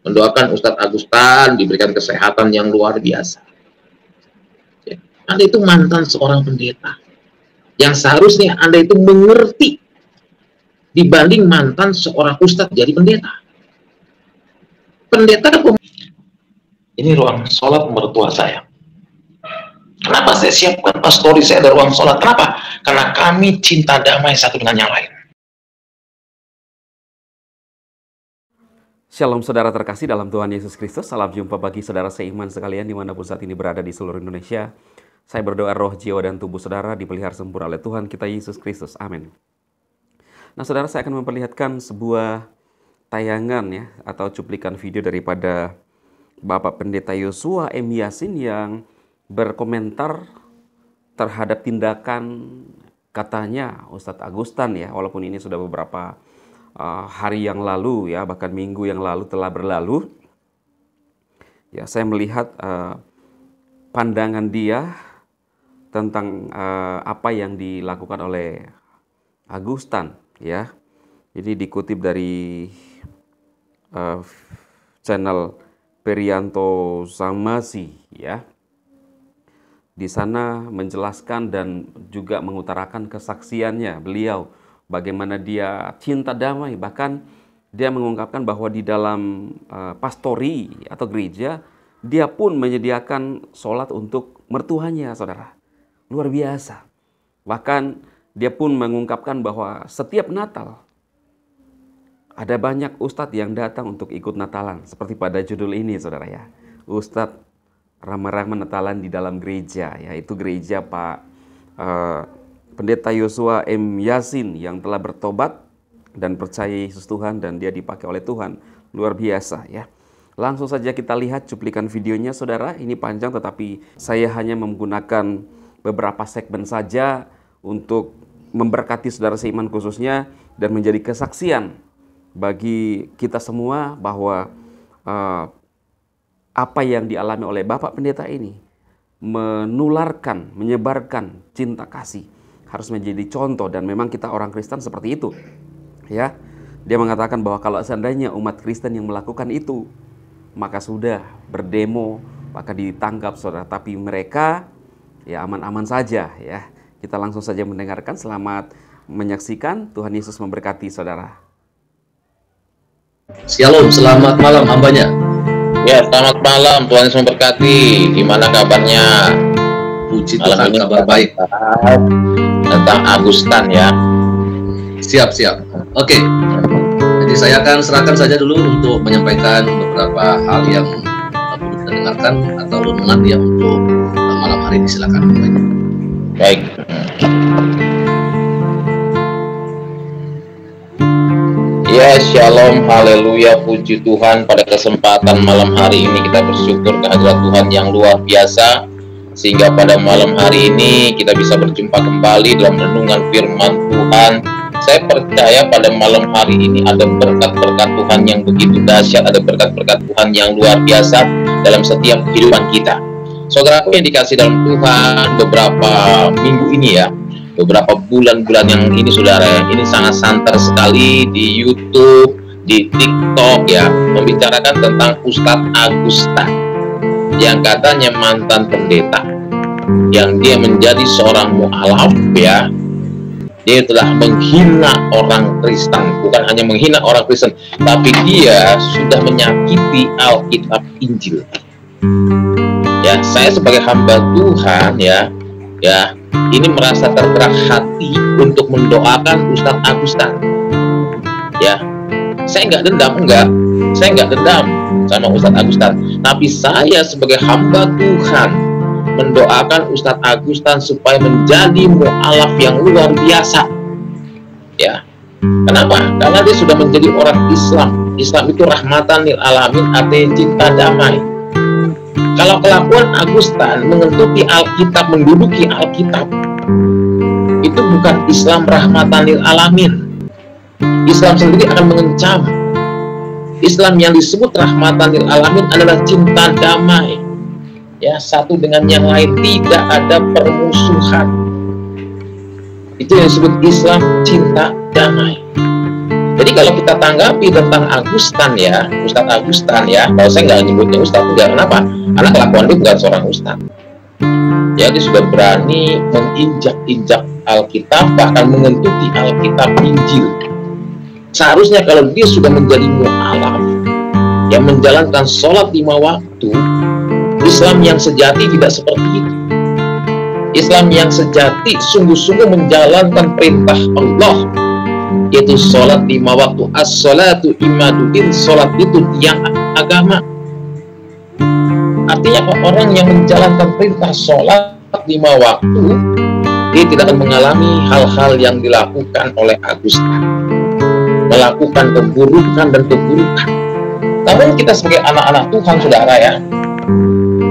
mendoakan Ustadz Agustan diberikan kesehatan yang luar biasa. Ya. Anda itu mantan seorang pendeta, yang seharusnya Anda itu mengerti dibanding mantan seorang ustadz jadi pendeta. Pendeta ini ruang sholat mertua saya. Kenapa saya siapkan pastori saya ada ruang sholat? Kenapa? Karena kami cinta damai satu dengan yang lain. Shalom saudara terkasih dalam Tuhan Yesus Kristus. Salam jumpa bagi saudara seiman sekalian dimanapun saat ini berada di seluruh Indonesia. Saya berdoa roh, jiwa, dan tubuh saudara dipelihara sempurna oleh Tuhan kita Yesus Kristus. Amin. Nah saudara, saya akan memperlihatkan sebuah tayangan ya, atau cuplikan video daripada Bapak Pendeta Yosua M. Yasin yang berkomentar terhadap tindakan katanya Ustadz Agustan ya, walaupun ini sudah beberapa hari yang lalu ya, bahkan minggu yang lalu telah berlalu. Ya, saya melihat pandangan dia tentang apa yang dilakukan oleh Agustan ya. Jadi dikutip dari channel Perianto Samasi ya. Di sana menjelaskan dan juga mengutarakan kesaksiannya beliau, bagaimana dia cinta damai. Bahkan dia mengungkapkan bahwa di dalam pastori atau gereja, dia pun menyediakan sholat untuk mertuanya, saudara. Luar biasa. Bahkan dia pun mengungkapkan bahwa setiap Natal, ada banyak ustadz yang datang untuk ikut Natalan. Seperti pada judul ini, saudara ya. Ustadz ramah-ramah Natalan di dalam gereja, yaitu gereja Pak Pendeta Yosua M. Yasin yang telah bertobat dan percaya Yesus Tuhan dan dia dipakai oleh Tuhan. Luar biasa ya. Langsung saja kita lihat cuplikan videonya saudara. Ini panjang tetapi saya hanya menggunakan beberapa segmen saja untuk memberkati saudara seiman khususnya dan menjadi kesaksian bagi kita semua bahwa apa yang dialami oleh Bapak Pendeta ini menularkan, menyebarkan cinta kasih, harus menjadi contoh. Dan memang kita orang Kristen seperti itu ya. Dia mengatakan bahwa kalau seandainya umat Kristen yang melakukan itu, maka sudah berdemo, maka ditangkap saudara. Tapi mereka ya aman-aman saja ya. Kita langsung saja mendengarkan. Selamat menyaksikan. Tuhan Yesus memberkati saudara. Shalom, selamat malam hambanya. Ya, selamat malam, Tuhan Yesus memberkati. Gimana kabarnya? Puji Tuhan, kabar baik. Tentang Agustan ya. Siap. Oke. Jadi saya akan serahkan saja dulu untuk menyampaikan beberapa hal yang perlu kita dengarkan atau renungan ya untuk malam hari ini. Silakan hambanya. Baik. Ya, shalom, haleluya, puji Tuhan. Pada kesempatan malam hari ini kita bersyukur kehadirat Tuhan yang luar biasa, sehingga pada malam hari ini kita bisa berjumpa kembali dalam renungan firman Tuhan. Saya percaya pada malam hari ini ada berkat-berkat Tuhan yang begitu dahsyat, ada berkat-berkat Tuhan yang luar biasa dalam setiap kehidupan kita. Saudaraku yang dikasih dalam Tuhan, beberapa minggu ini ya, beberapa bulan-bulan yang ini saudara, ini sangat santer sekali di YouTube, di TikTok ya, membicarakan tentang Ustadz Agustan yang katanya mantan pendeta, yang dia menjadi seorang mu'alaf ya. Dia telah menghina orang Kristen, bukan hanya menghina orang Kristen, tapi dia sudah menyakiti Alkitab Injil. Ya, saya sebagai hamba Tuhan ya, ini merasa tergerak hati untuk mendoakan Ustadz Agustan. Ya, saya nggak dendam sama Ustadz Agustan. Tapi saya sebagai hamba Tuhan mendoakan Ustadz Agustan supaya menjadi mu'alaf yang luar biasa. Ya, kenapa? Karena dia sudah menjadi orang Islam. Islam itu rahmatan lil alamin, artinya cinta damai. Kalau kelakuan Agustan mengentuti Alkitab, menduduki Alkitab, itu bukan Islam rahmatan lil alamin. Islam sendiri akan mengencam. Islam yang disebut rahmatan lil alamin adalah cinta damai. Ya, satu dengan yang lain, tidak ada permusuhan. Itu yang disebut Islam cinta damai. Jadi kalau kita tanggapi tentang Agustan ya, Ustadz Agustan ya, kalau saya nggak nyebutnya Ustadz, enggak, kenapa? Karena kelakuan dia bukan seorang Ustadz. Ya, dia sudah berani menginjak-injak Alkitab, bahkan mengentuti Alkitab Injil. Seharusnya kalau dia sudah menjadi mu'alaf, yang menjalankan sholat 5 waktu, Islam yang sejati tidak seperti itu. Islam yang sejati sungguh-sungguh menjalankan perintah Allah, yaitu sholat 5 waktu. As-sholatu imaduddin, sholat itu tiang agama. Artinya orang yang menjalankan perintah sholat 5 waktu, dia tidak akan mengalami hal-hal yang dilakukan oleh Agustan, melakukan keburukan dan keburukan. Namun kita sebagai anak-anak Tuhan, saudara ya,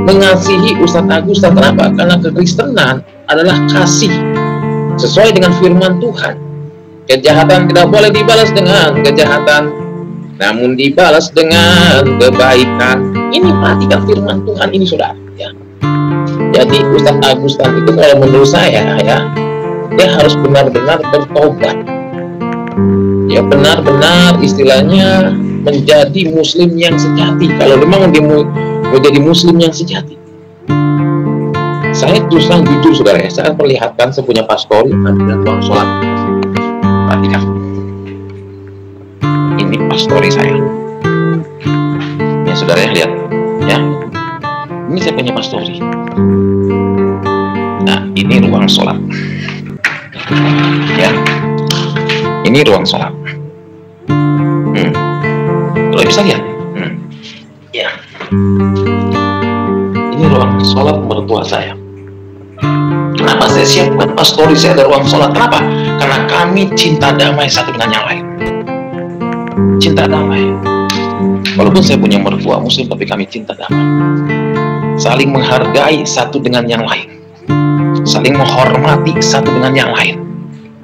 mengasihi Ustadz Agustan. Kenapa? Karena kekristenan adalah kasih sesuai dengan firman Tuhan. Kejahatan tidak boleh dibalas dengan kejahatan, namun dibalas dengan kebaikan. Ini perhatikan firman Tuhan ini, saudara ya. Jadi Ustadz Agustan itu kalau menurut saya ya, dia harus benar-benar bertobat. Ya, benar-benar istilahnya menjadi muslim yang sejati. Kalau memang dia mau jadi muslim yang sejati. Saya terus terang jujur, saudara ya, saya perlihatkan saya punya pastori dan ruang sholat. Perhatikan, ini pastori saya ya, saudara ya, lihat ya, ini saya punya pastori. Nah, ini ruang sholat ya, ini ruang sholat. Kalau bisa lihat ya, ini ruang sholat mertua saya. Kenapa saya siapkan pastori saya ada ruang sholat? Kenapa? Karena kami cinta damai satu dengan yang lain. Cinta damai. Walaupun saya punya mertua muslim, tapi kami cinta damai. Saling menghargai satu dengan yang lain. Saling menghormati satu dengan yang lain.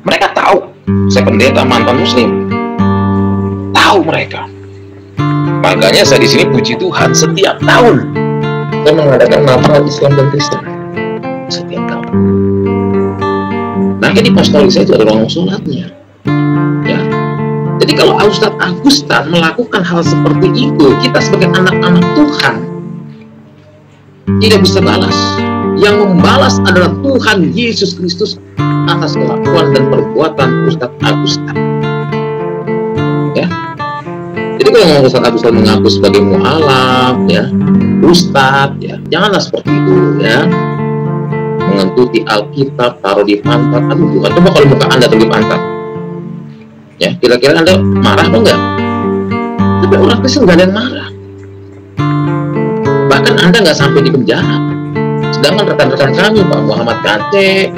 Mereka tahu saya pendeta mantan muslim. Tahu mereka. Makanya saya di sini puji Tuhan, setiap tahun saya mengadakan Natal Islam dan Kristen. Setiap tahun. Nah, jadi pastori saya itu ada ruang sholatnya. Ya. Jadi kalau Ustadz Agustan melakukan hal seperti itu, kita sebagai anak-anak Tuhan tidak bisa balas. Yang membalas adalah Tuhan Yesus Kristus atas kelakuan dan perbuatan Ustadz Agustan. Ya. Jadi kalau Ustadz Agustan mengaku sebagai mu'alaf, ya, Ustadz, ya, janganlah seperti itu, ya. Mengentuti Alkitab, taruh di pantat. Aduh Tuhan, coba kalau muka Anda taruh di pantat, ya, kira-kira Anda marah atau enggak? Tapi orang Kristen nggak ada yang marah. Bahkan Anda nggak sampai di penjara. Sedangkan rekan-rekan kami, Pak Muhammad Kate,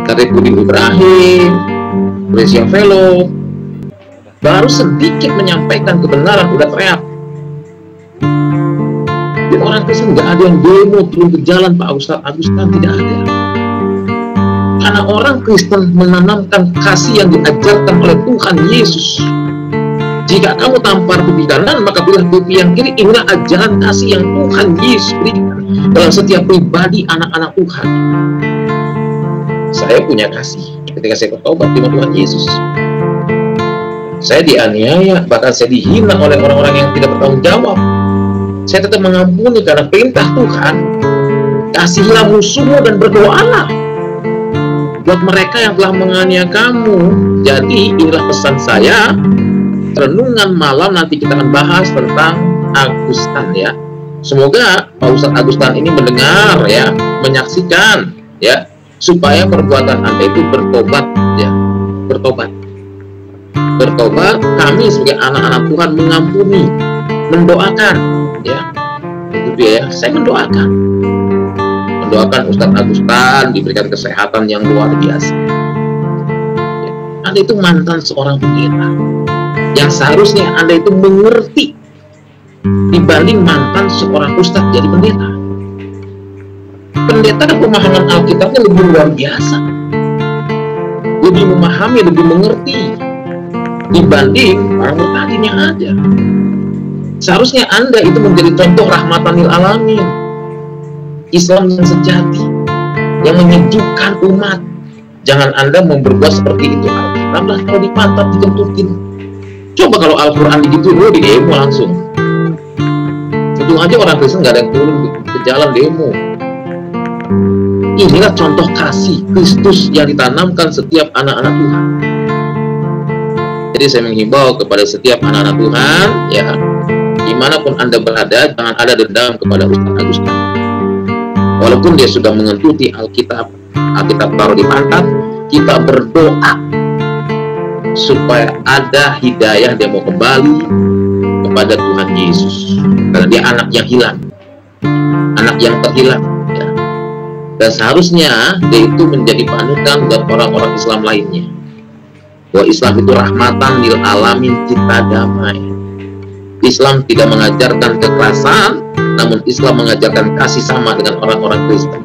Tarifudin Ibrahim, Malaysia Fellow, baru sedikit menyampaikan kebenaran udah teriak. Di orang Kristen nggak ada yang demo turun ke jalan, Pak Ustadz Agustan, tidak ada. Karena orang Kristen menanamkan kasih yang diajarkan oleh Tuhan Yesus. Jika kamu tampar pipi kanan, maka belah pipi yang kiri. Inilah ajaran kasih yang Tuhan Yesus berikan dalam setiap pribadi anak-anak Tuhan. Saya punya kasih ketika saya bertobat di Tuhan Yesus. Saya dianiaya, bahkan saya dihina oleh orang-orang yang tidak bertanggung jawab. Saya tetap mengampuni karena perintah Tuhan. Kasihilah musuhmu dan berdoalah buat mereka yang telah menganiaya kamu. Jadi inilah pesan saya. Renungan malam nanti kita akan bahas tentang Agustan, ya. Semoga Pak Ustadz Agustan ini mendengar, ya, menyaksikan, ya, supaya perbuatan Anda itu bertobat, ya, bertobat. Bertobat, kami sebagai anak-anak Tuhan mengampuni, mendoakan, ya. Itu dia, ya. Saya mendoakan Ustadz Agustan diberikan kesehatan yang luar biasa. Ya. Anda itu mantan seorang pendeta yang seharusnya Anda itu mengerti dibanding mantan seorang ustadz jadi pendeta. Pendeta dan pemahaman Alkitabnya lebih luar biasa, lebih memahami, lebih mengerti dibanding orang bertadin yang ada. Seharusnya Anda itu menjadi contoh rahmatan lil alamin, Islam yang sejati, yang menyejukkan umat. Jangan Anda berbuat seperti itu. Alkitab lah kalau di pantat dikentutin. Coba kalau Al-Quran gitu, di demo langsung. Untung aja orang Kristen nggak ada yang turun ke jalan demo. Inilah contoh kasih Kristus yang ditanamkan setiap anak-anak Tuhan. Jadi saya menghimbau kepada setiap anak-anak Tuhan, ya, dimanapun Anda berada, jangan ada dendam kepada Ustaz Agustin. Walaupun dia sudah mengentuti Alkitab taruh di pantat, kita berdoa supaya ada hidayah dia mau kembali kepada Tuhan Yesus, karena dia anak yang hilang, anak yang terhilang, ya. Dan seharusnya dia itu menjadi panutan buat orang-orang Islam lainnya, bahwa Islam itu rahmatan lil alamin, cipta damai. Islam tidak mengajarkan kekerasan, namun Islam mengajarkan kasih sama dengan orang-orang Kristen.